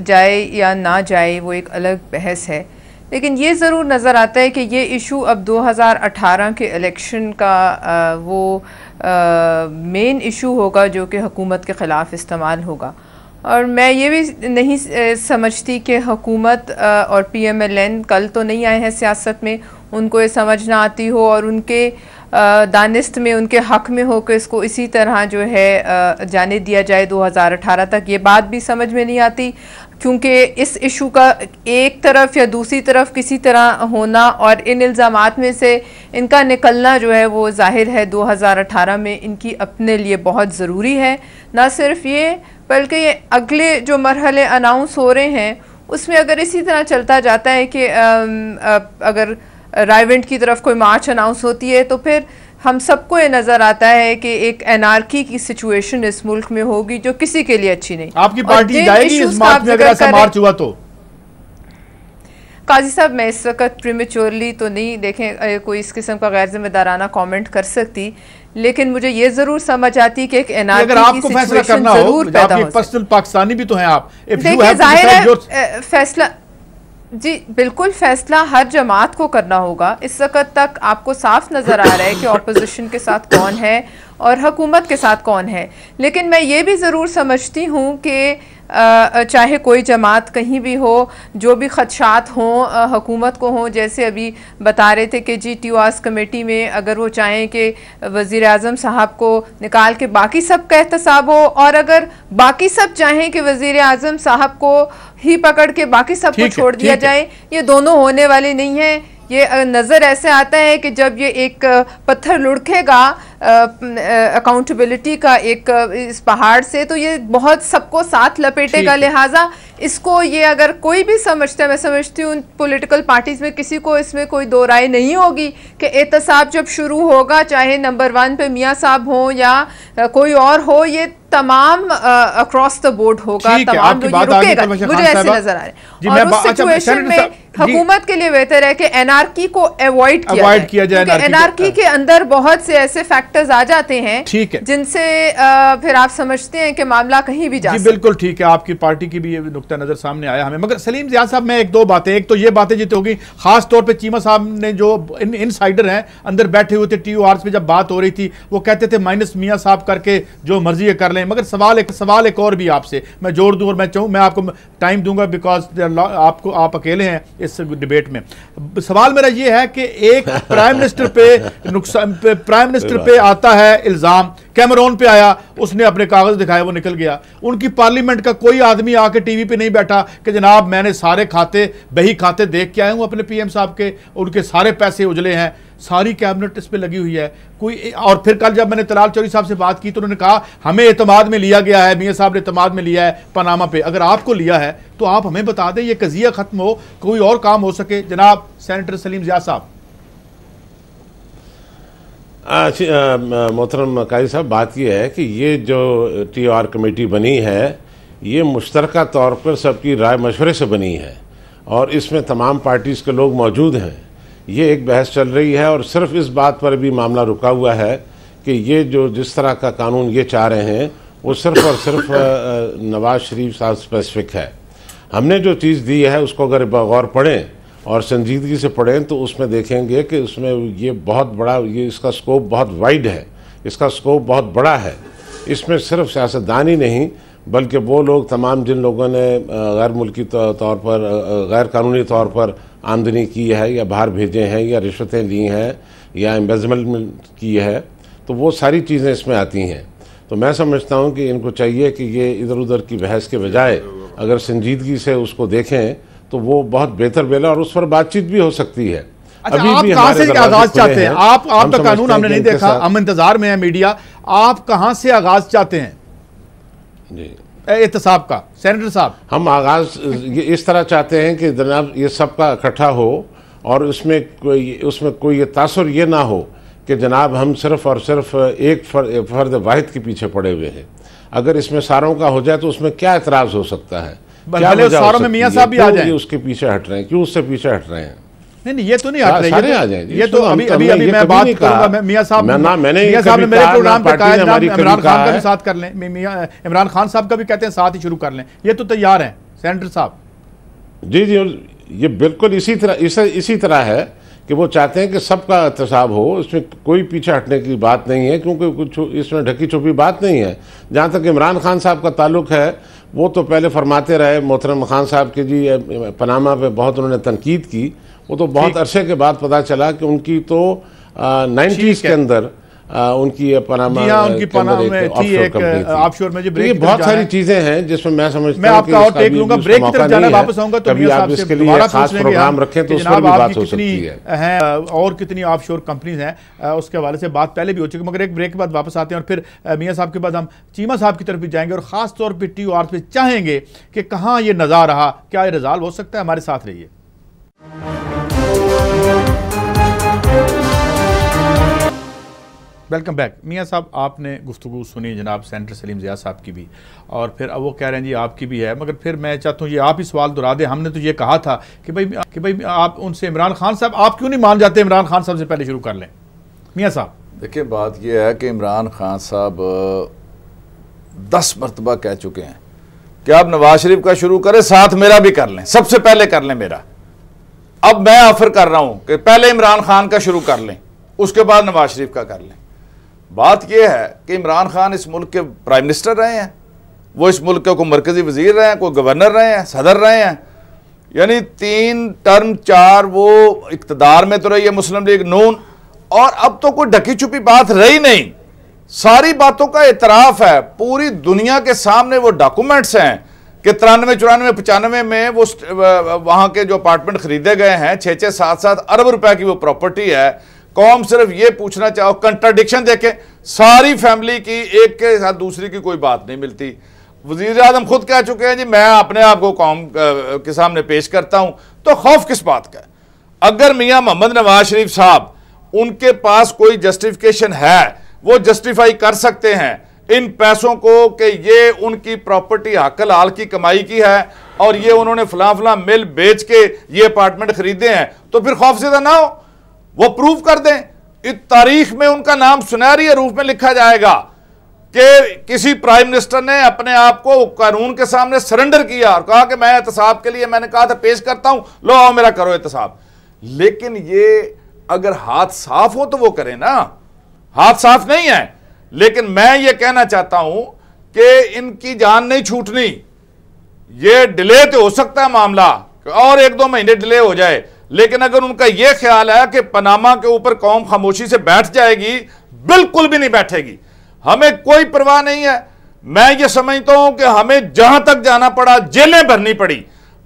H: जाए या ना जाए वो एक अलग बहस है, लेकिन ये ज़रूर नज़र आता है कि ये इशू अब 2018 के इलेक्शन का वो मेन इशू होगा जो कि हुकूमत के ख़िलाफ़ इस्तेमाल होगा। और मैं ये भी नहीं समझती कि हुकूमत और PMLN कल तो नहीं आए हैं सियासत में, उनको ये समझ ना आती हो और उनके दानिस्त में उनके हक़ में हो कि इसको इसी तरह जो है जाने दिया जाए 2018 तक, ये बात भी समझ में नहीं आती। क्योंकि इस इशू का एक तरफ या दूसरी तरफ किसी तरह होना और इन इल्ज़ामात में से इनका निकलना जो है वो जाहिर है 2018 में इनकी अपने लिए बहुत ज़रूरी है। ना सिर्फ ये बल्कि ये अगले जो मरहले अनाउंस हो रहे हैं उसमें अगर इसी तरह चलता जाता है कि अगर रायविंड की तरफ कोई मार्च अनाउंस होती है तो फिर हम सबको ये नज़र आता है कि एक एनार्की की सिचुएशन इस मुल्क में होगी जो किसी के लिए अच्छी नहीं।
B: आपकी पार्टी जाएगी इस मार्च में अगर ऐसा मार्च हुआ तो?
H: काजी साहब मैं इस वक्त प्रीमेच्योरली तो नहीं देखें कोई इस किस्म का गैर जिम्मेदाराना कमेंट कर सकती, लेकिन मुझे ये जरूर समझ आती कि एक एनआरकी की सिचुएशन जरूर पैदा हो।
B: पर्सनल पाकिस्तानी भी तो हैं आप।
H: देखिए जाहिर है फैसला जी बिल्कुल फैसला हर जमात को करना होगा। इस वक्त तक आपको साफ नज़र आ रहा है कि ऑपोजिशन के साथ कौन है और हुकूमत के साथ कौन है, लेकिन मैं ये भी ज़रूर समझती हूँ कि चाहे कोई जमात कहीं भी हो, जो भी खदशात हों हुकूमत को हों, जैसे अभी बता रहे थे कि जी टीओआरस कमेटी में अगर वो चाहें कि वज़ीर आज़म साहब को निकाल के बाकी सब का एहतसाब हो, और अगर बाकी सब चाहें कि वज़ीर आज़म साहब को ही पकड़ के बाकी सब को छोड़ दिया जाए, ये दोनों होने वाले नहीं हैं। ये नज़र ऐसे आता है कि जब ये एक पत्थर लुढ़केगा अकाउंटेबिलिटी का एक इस पहाड़ से, तो ये बहुत सबको साथ लपेटेगा। लिहाजा इसको ये अगर कोई भी समझता है, मैं समझती हूँ पॉलिटिकल पार्टीज में किसी को इसमें कोई दो राय नहीं होगी कि एहतसाब जब शुरू होगा, चाहे नंबर 1 पे मियाँ साहब हो या कोई और हो, ये तमाम अक्रॉस द बोर्ड होगा, तमाम लोग रुकेगा। मुझे ऐसे नजर आ रहा है। और उस सिचुएशन में हुकूमत के लिए बेहतर है कि एनआरकी को अवॉइड किया जाए। एनआरकी के अंदर बहुत से ऐसे फैक्टर्स आ जाते हैं जिनसे फिर आप समझते हैं कि मामला कहीं भी जा सकता है।
B: बिल्कुल ठीक है, आपकी पार्टी की भी ये नुक्ता नजर सामने आया हमें। मगर सलीम ज़िया साहब, मैं एक दो बातें, एक तो ये बातें जितनी होगी, खास तौर पे चीमा साहब ने जो इनसाइडर हैं अंदर बैठे हुए थे टीओआरएस पे, जब बात हो रही थी वो कहते थे माइनस मियाँ साहब करके जो मर्जी कर लें। मगर सवाल एक और भी आपसे मैं जोड़ दूं, और मैं चाहूँ मैं आपको टाइम दूंगा बिकॉज आप अकेले हैं इस डिबेट में। सवाल मेरा ये है कि एक प्राइम मिनिस्टर पे आता है इल्जाम, कैमरून पे आया, उसने अपने कागज दिखाए, वो निकल गया। उनकी पार्लियामेंट का कोई आदमी आके टीवी पे नहीं बैठा कि जनाब मैंने सारे खाते बही खाते देख के आया हूं अपने पीएम साहब के, उनके सारे पैसे उजले हैं, सारी कैबिनेट इस पे लगी हुई है कोई। और फिर कल जब मैंने तलाल चौधरी साहब से बात की तो उन्होंने कहा हमें एतमाद में लिया गया है, मियाँ साहब ने एतमाद में लिया है पनामा पे। अगर आपको लिया है तो आप हमें बता दें, ये कजिया खत्म हो, कोई और काम हो सके। जनाब सेनेटर सलीम ज़िया साहब।
G: मोहतरम काजी साहब, बात यह है कि ये जो टीओआर कमेटी बनी है ये मुश्तरका तौर पर सबकी राय मशवरे से बनी है और इसमें तमाम पार्टीज़ के लोग मौजूद हैं। ये एक बहस चल रही है और सिर्फ इस बात पर भी मामला रुका हुआ है कि ये जो जिस तरह का कानून ये चाह रहे हैं वो सिर्फ और सिर्फ नवाज शरीफ साहब स्पेसिफिक है। हमने जो चीज़ दी है उसको अगर बगौर पढ़ें और संजीदगी से पढ़ें तो उसमें देखेंगे कि उसमें ये बहुत बड़ा, ये इसका स्कोप बहुत वाइड है, इसका स्कोप बहुत बड़ा है। इसमें सिर्फ सियासतदान ही नहीं बल्कि वो लोग तमाम जिन लोगों ने गैर मुल्की तौर पर, गैर कानूनी तौर पर आमदनी की है या बाहर भेजे हैं या रिश्वतें ली हैं या एम्बेजमेंट की है, तो वो सारी चीज़ें इसमें आती हैं। तो मैं समझता हूँ कि इनको चाहिए कि ये इधर उधर की बहस के बजाय अगर संजीदगी से उसको देखें तो वो बहुत बेहतर बेला और उस पर बातचीत भी हो सकती है।
B: अच्छा, आप कहाँ से आगाज चाहते हैं? आपका कानून हमने नहीं देखा, हम इंतजार में है मीडिया, आप कहाँ से आगाज चाहते हैं
G: जी
B: एहतसाब का? सेनेटर साहब,
G: हम आगाज इस तरह चाहते हैं कि जनाब ये सबका इकट्ठा हो और उसमें कोई ये तासुर ये ना हो कि जनाब हम सिर्फ और सिर्फ एक फर्द वाहिद के पीछे पड़े हुए हैं। अगर इसमें सारों का हो जाए तो उसमें क्या एतराज़ हो सकता है?
B: भले सारों में मियाँ साहब भी आ जाएं,
G: उसके पीछे हट रहे हैं, क्यों उससे पीछे हट रहे हैं?
B: नहीं ये तो नहीं हट रहे,
G: सारे आ जाएंगे।
B: ये तो अभी मैं बात करूंगा मियाँ साहब, मियाँ साहब ने मेरे प्रोग्राम पे कहा इमरान खान का भी साथ कर लें, इमरान खान साहब का भी कहते हैं साथ ही शुरू कर लें, ये तो तैयार हैं सेनेटर साहब।
G: जी जी, ये बिल्कुल इसी तरह है कि वो चाहते हैं कि सबका एहतसाब हो, इसमें कोई पीछे हटने की बात नहीं है क्योंकि कुछ इसमें ढकी छुपी बात नहीं है। जहाँ तक इमरान खान साहब का ताल्लुक है वो तो पहले फरमाते रहे, मोहतरम खान साहब के जी पनामा पे बहुत उन्होंने तनकीद की, वो तो बहुत अरसे के बाद पता चला कि उनकी तो 90s के अंदर उनकी पनामा
B: जी हाँ, उनकी पनामा में थी एक ऑफशोर में जो ब्रेक।
G: ये बहुत सारी चीजें हैं जिसमें मैं समझता हूं
B: मैं आपका और टेक लूंगा, ब्रेक की तरफ जाना, वापस आऊंगा तो
G: कभी आप इसके लिए खास प्रोग्राम रखें तो उस पर भी बात हो सकती है।
B: और कितनी ऑफशोर कंपनीज हैं उसके हवाले से बात पहले भी हो चुकी है, मगर एक ब्रेक के बाद वापस आते हैं और फिर मियां साहब के बाद हम चीमा साहब की तरफ भी जाएंगे और खास तौर पर TOR पे चाहेंगे कि कहाँ ये नज़ार रहा, क्या ये रिजॉल्व हो सकता है। हमारे साथ रहिए। Welcome back. मियां साहब, आपने गुफ्तगू सुनी जनाब सेनेटर सलीम ज़िया साहब की भी, और फिर अब वो कह रहे हैं जी आपकी भी है, मगर फिर मैं चाहता हूँ ये आप ही सवाल दोहरा दें। हमने तो ये कहा था कि भाई आप उनसे इमरान खान साहब, आप क्यों नहीं मान जाते? इमरान खान साहब से पहले शुरू कर लें। मियां साहब
I: देखिए, बात यह है कि इमरान खान साहब 10 मरतबा कह चुके हैं कि आप नवाज शरीफ का शुरू करें, साथ मेरा भी कर लें, सबसे पहले कर लें मेरा। अब मैं ऑफर कर रहा हूं कि पहले इमरान खान का शुरू कर लें, उसके बाद नवाज शरीफ का कर लें। बात यह है कि इमरान खान इस मुल्क के प्राइम मिनिस्टर रहे हैं, वो इस मुल्क के कोई मरकजी वजीर रहे हैं, कोई गवर्नर रहे हैं, सदर रहे हैं, यानी 3 टर्म 4 वो इक़्तिदार में तो रही है मुस्लिम लीग नून, और अब तो कोई ढकी छुपी बात रही नहीं, सारी बातों का एतराफ़ है, पूरी दुनिया के सामने वो डॉक्यूमेंट्स हैं कि 93, 94, 95 में वो वहाँ के जो अपार्टमेंट खरीदे गए हैं 6-6, 7-7 अरब रुपए की वो प्रॉपर्टी है। कौम सिर्फ ये पूछना चाहो, कंट्राडिक्शन देखें, सारी फैमिली की एक के साथ दूसरी की कोई बात नहीं मिलती। वज़ीर आज़म खुद कह चुके हैं जी मैं अपने आप को कौम के सामने पेश करता हूं, तो खौफ किस बात का? अगर मियां मोहम्मद नवाज शरीफ साहब उनके पास कोई जस्टिफिकेशन है, वो जस्टिफाई कर सकते हैं इन पैसों को कि ये उनकी प्रॉपर्टी हक हलाल की कमाई की है और ये उन्होंने फलां फलां मिल बेच के ये अपार्टमेंट खरीदे हैं, तो फिर खौफजदा ना हो, वो प्रूव कर दें। इस तारीख में उनका नाम सुनहरी रूप में लिखा जाएगा कि किसी प्राइम मिनिस्टर ने अपने आप को कानून के सामने सरेंडर किया और कहा कि मैं एहतसाब के लिए, मैंने कहा था पेश करता हूं, लो आओ मेरा करो एहतसाब। लेकिन ये अगर हाथ साफ हो तो वो करें ना, हाथ साफ नहीं है। लेकिन मैं ये कहना चाहता हूं कि इनकी जान नहीं छूटनी, ये डिले तो हो सकता है मामला और 1-2 महीने डिले हो जाए, लेकिन अगर उनका यह ख्याल है कि पनामा के ऊपर कौम खामोशी से बैठ जाएगी, बिल्कुल भी नहीं बैठेगी। हमें कोई परवाह नहीं है। मैं ये समझता हूं कि हमें जहां तक जाना पड़ा, जेलें भरनी पड़ी,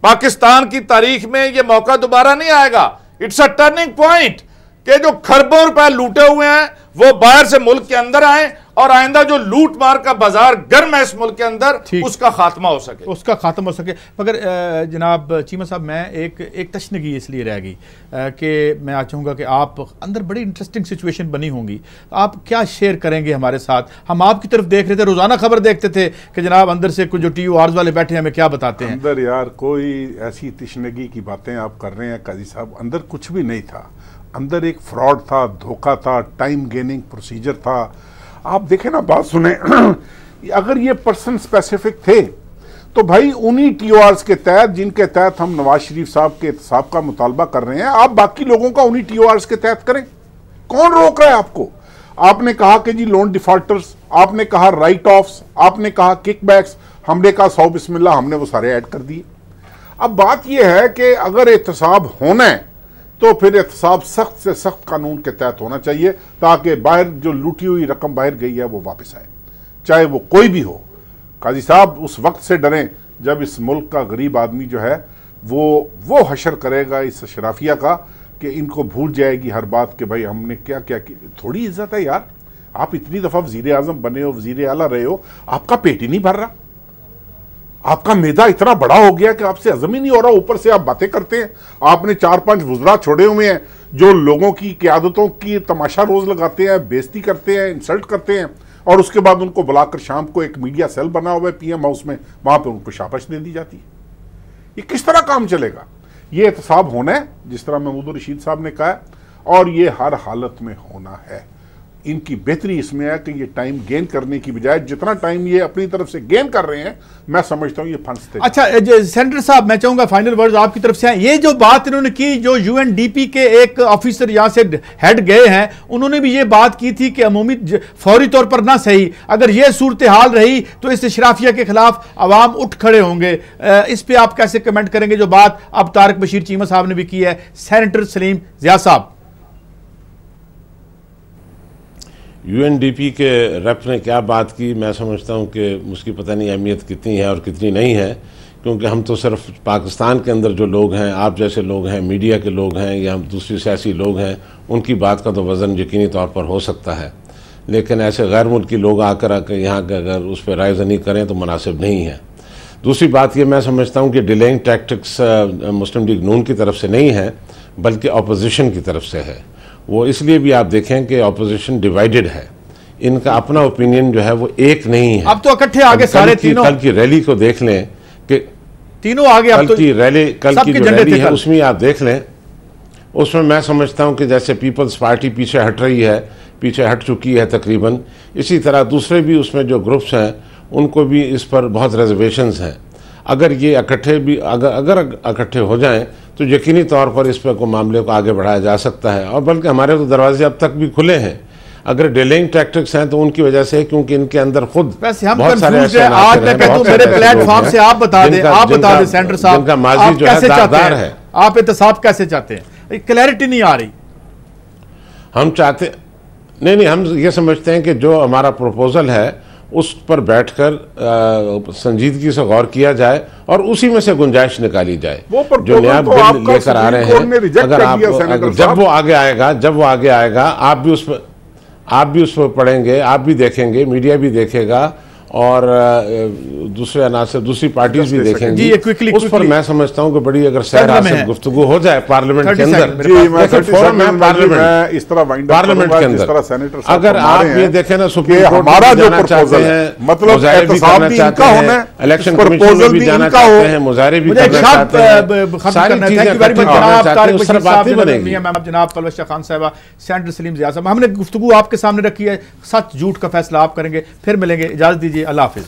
I: पाकिस्तान की तारीख में यह मौका दोबारा नहीं आएगा। इट्स अ टर्निंग पॉइंट कि जो खरबों रुपए लूटे हुए हैं वो बाहर से मुल्क के अंदर आए और आइंदा जो लूट मार का बाजार गर्म है इस मुल्क के अंदर, उसका खात्मा हो सके, उसका खात्मा हो सके। मगर जनाब चीमा साहब, मैं एक तशनगी इसलिए रह गई कि मैं आज चाहूँगा कि आप अंदर बड़ी इंटरेस्टिंग सिचुएशन बनी होंगी, आप क्या शेयर करेंगे हमारे साथ? हम आपकी तरफ देख रहे थे, रोजाना खबर देखते थे कि जनाब अंदर से कुछ जो TORs वाले बैठे हैं हमें क्या बताते हैं
F: अंदर। यार कोई ऐसी तशनगी की बातें आप कर रहे हैं काजी साहब, अंदर कुछ भी नहीं था। अंदर एक फ्रॉड था, धोखा था, टाइम गेनिंग प्रोसीजर था। आप देखें ना, बात सुने अगर ये पर्सन स्पेसिफिक थे तो भाई उन्हीं TORs के तहत जिनके तहत हम नवाज शरीफ साहब के एहतसाब का मुतालबा कर रहे हैं, आप बाकी लोगों का उन्हीं TORs के तहत करें। कौन रोक रहा है आपको? आपने कहा कि जी लोन डिफॉल्टर्स, आपने कहा राइट ऑफ्स, आपने कहा किकबैक्स, हमने कहा 100 बिस्मिल्लाह, हमने वो सारे ऐड कर दिए। अब बात यह है कि अगर एहतसाब होना है तो फिर एहतसाब सख्त से सख्त कानून के तहत होना चाहिए, ताकि बाहर जो लूटी हुई रकम बाहर गई है वो वापस आए, चाहे वो कोई भी हो। काजी साहब उस वक्त से डरें जब इस मुल्क का गरीब आदमी जो है वो हशर करेगा इस शराफिया का कि इनको भूल जाएगी हर बात कि भाई हमने क्या क्या की। थोड़ी इज्जत है यार, आप इतनी दफा वजीर आजम बने हो, वजीर आला रहे हो, आपका पेट ही नहीं भर रहा, आपका मैदा इतना बड़ा हो गया कि आपसे हजम ही नहीं हो रहा, ऊपर से आप बातें करते हैं। आपने 4-5 वज़रा छोड़े हुए हैं जो लोगों की क़यादतों की तमाशा रोज लगाते हैं, बेइज्जती करते हैं, इंसल्ट करते हैं, और उसके बाद उनको बुलाकर शाम को एक मीडिया सेल बना हुआ है PM हाउस में, वहां पर उनको शाबाश दे दी जाती है। ये किस तरह काम चलेगा? ये एहतसाब होना है जिस तरह महमूद रशीद साहब ने कहा, और ये हर हालत में होना है। इनकी बेहतरी इसमें है कि ये टाइम गेन करने की बजाय जितना टाइम ये अपनी तरफ से गेन कर रहे हैं, मैं समझता हूं ये फंसते।
B: अच्छा सेनेटर साहब, मैं चाहूंगा फाइनल वर्ड्स आपकी तरफ से हैं। ये जो बात इन्होंने की, जो UNDP के एक ऑफिसर यहां से हेड गए हैं, उन्होंने भी ये बात की थी कि अमूमी फौरी तौर पर ना सही, अगर ये सूरत हाल रही तो इस शराफिया के खिलाफ अवाम उठ खड़े होंगे। इस पर आप कैसे कमेंट करेंगे जो बात अब तारिक बशीर चीमा साहब ने भी की है? सेनेटर सलीम ज़िया साहब।
G: यूएनडीपी के रेप ने क्या बात की, मैं समझता हूँ कि उसकी पता नहीं अहमियत कितनी है और कितनी नहीं है, क्योंकि हम तो सिर्फ पाकिस्तान के अंदर जो लोग हैं, आप जैसे लोग हैं, मीडिया के लोग हैं या हम दूसरी सियासी लोग हैं, उनकी बात का तो वज़न यकीनी तौर पर हो सकता है, लेकिन ऐसे गैर मुल्की लोग आकर यहाँ के अगर उस पर रायज़नी करें तो मुनासिब नहीं है। दूसरी बात ये मैं समझता हूँ कि डिलेइंग टैक्टिक्स मुस्लिम लीग नून की तरफ से नहीं है, बल्कि अपोजिशन की तरफ से है। वो इसलिए भी आप देखें कि अपोजिशन डिवाइडेड है, इनका अपना ओपिनियन जो है वो एक नहीं है।
B: अब तो इकट्ठे आगे सारे तीनों,
G: कल की रैली को देख लें कि
B: तीनों आगे,
G: कल की रैली, कल की जो रैली है उसमें आप देख लें, उसमें मैं समझता हूं कि जैसे पीपल्स पार्टी पीछे हट रही है, पीछे हट चुकी है तकरीबन, इसी तरह दूसरे भी उसमें जो ग्रुप्स हैं उनको भी इस पर बहुत रिजर्वेशंस हैं। अगर ये इकट्ठे भी अगर इकट्ठे हो जाएं तो यकीनी तौर पर इस पर को मामले को आगे बढ़ाया जा सकता है, और बल्कि हमारे तो दरवाजे अब तक भी खुले हैं। अगर डिलेइंग टैक्टिक्स हैं तो उनकी वजह से, क्योंकि इनके अंदर खुद बहुत सारे ऐसे
B: आज मैं कहता हूं मेरे प्लेटफॉर्म से आप बता दें सेंटर साहब,
G: जिनका माजी जो है दागदार है।
B: आप एहतसाब कैसे चाहते हैं? क्लैरिटी नहीं आ रही।
G: हम चाहते नहीं, हम ये समझते हैं कि जो हमारा प्रपोजल है उस पर बैठकर संजीदगी से गौर किया जाए और उसी में से गुंजाइश निकाली जाए। जो नया बिल लेकर आ रहे हैं, अगर आप जब वो आगे आएगा आप भी उस पर पढ़ेंगे, आप भी देखेंगे, मीडिया भी देखेगा और दूसरे अनासर दूसरी पार्टीज भी देखेंगी। उस पर मैं समझता हूं कि बड़ी अगर सैर हासिल गुफ्तगू हो जाए पार्लियामेंट के अंदर, पार्लियामेंट के अंदर, अगर आप ये देखें ना, सुप्रीम कोर्ट
F: हमारा जो प्रपोजल है, मतलब
G: एहतसाब भी इनका होना है, इलेक्शन कमीशन में भी जाना चाहते हैं, मुजाहरे भी करना चाहते हैं, सारी चीजें बात नहीं बनेगी।
B: जनाब पलवश खान साहबा, सेंटर सलीम ज़िया साहब, हमने गुफ्तगू आपके सामने रखी है, सच झूठ का फैसला आप करेंगे। फिर मिलेंगे, इजाजत दीजिए, अल्लाह हाफिज।